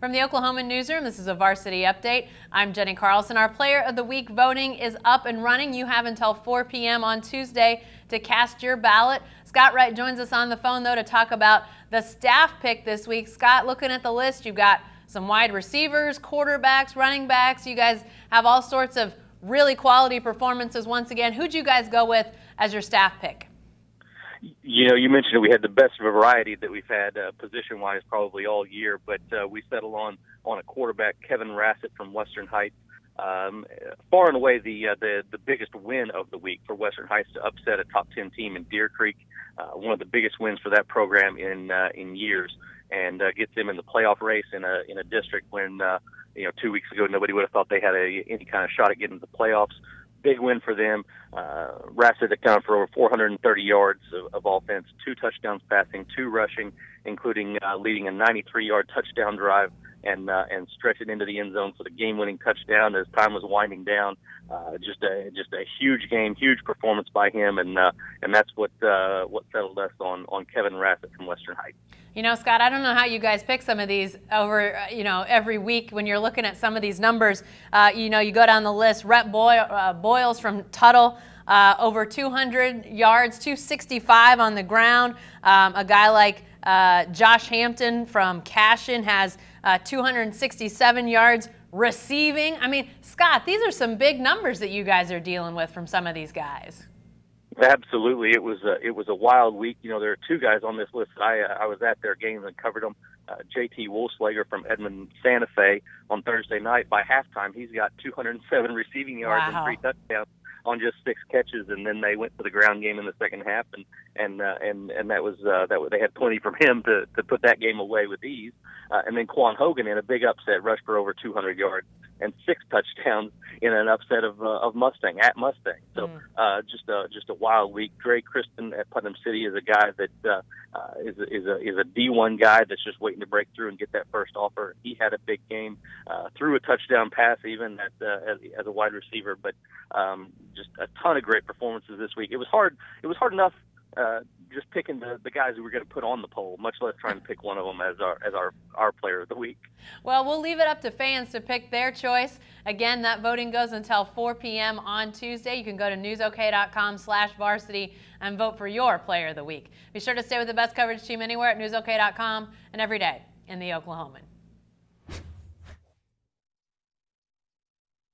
From the Oklahoman newsroom, this is a Varsity update. I'm Jenny Carlson. Our Player of the Week voting is up and running. You have until 4 p.m. on Tuesday to cast your ballot. Scott Wright joins us on the phone, though, to talk about the staff pick this week. Scott, looking at the list, you've got some wide receivers, quarterbacks, running backs. You guys have all sorts of really quality performances once again. Who'd you guys go with as your staff pick? You know, you mentioned we had the best variety that we've had position-wise probably all year, but we settled on a quarterback, Kevin Rassett from Western Heights. Far and away the biggest win of the week for Western Heights to upset a top 10 team in Deer Creek. One of the biggest wins for that program in years, and gets them in the playoff race in a district when 2 weeks ago nobody would have thought they had any kind of shot at getting to the playoffs. Big win for them. Rassett accounted for over 430 yards of offense, 2 touchdowns passing, 2 rushing, including leading a 93-yard touchdown drive and stretching into the end zone for the game-winning touchdown as time was winding down. Just a huge game, huge performance by him, and that's what settled us on Kevin Rassett from Western Heights. You know, Scott, I don't know how you guys pick some of these over, every week when you're looking at some of these numbers. You go down the list. Rhett Boyles from Tuttle, over 200 yards, 265 on the ground. A guy like Josh Hampton from Cashin has 267 yards receiving. I mean, Scott, these are some big numbers that you guys are dealing with from some of these guys. Absolutely, it was a wild week. There are 2 guys on this list. I was at their games and covered them. JT Wolfslager from Edmond Santa Fe on Thursday night. By halftime, he's got 207 receiving yards and 3 touchdowns on just 6 catches, and then they went to the ground game in the second half, and that was they had plenty from him to put that game away with ease. And then Quan Hogan in a big upset rushed for over 200 yards and 6 touchdowns in an upset of Mustang at Mustang. So just a wild week. Dre Kristen at Putnam City is a guy that is a D1 guy that's just waiting to break through and get that first offer. He had a big game, threw a touchdown pass even as a wide receiver, but just a ton of great performances this week. It was hard enough just picking the guys who were going to put on the poll, much less trying to pick one of them as our player of the week. Well, we'll leave it up to fans to pick their choice. Again, that voting goes until 4 p.m. on Tuesday. You can go to newsok.com/varsity and vote for your player of the week. Be sure to stay with the best coverage team anywhere at newsok.com and every day in the Oklahoman.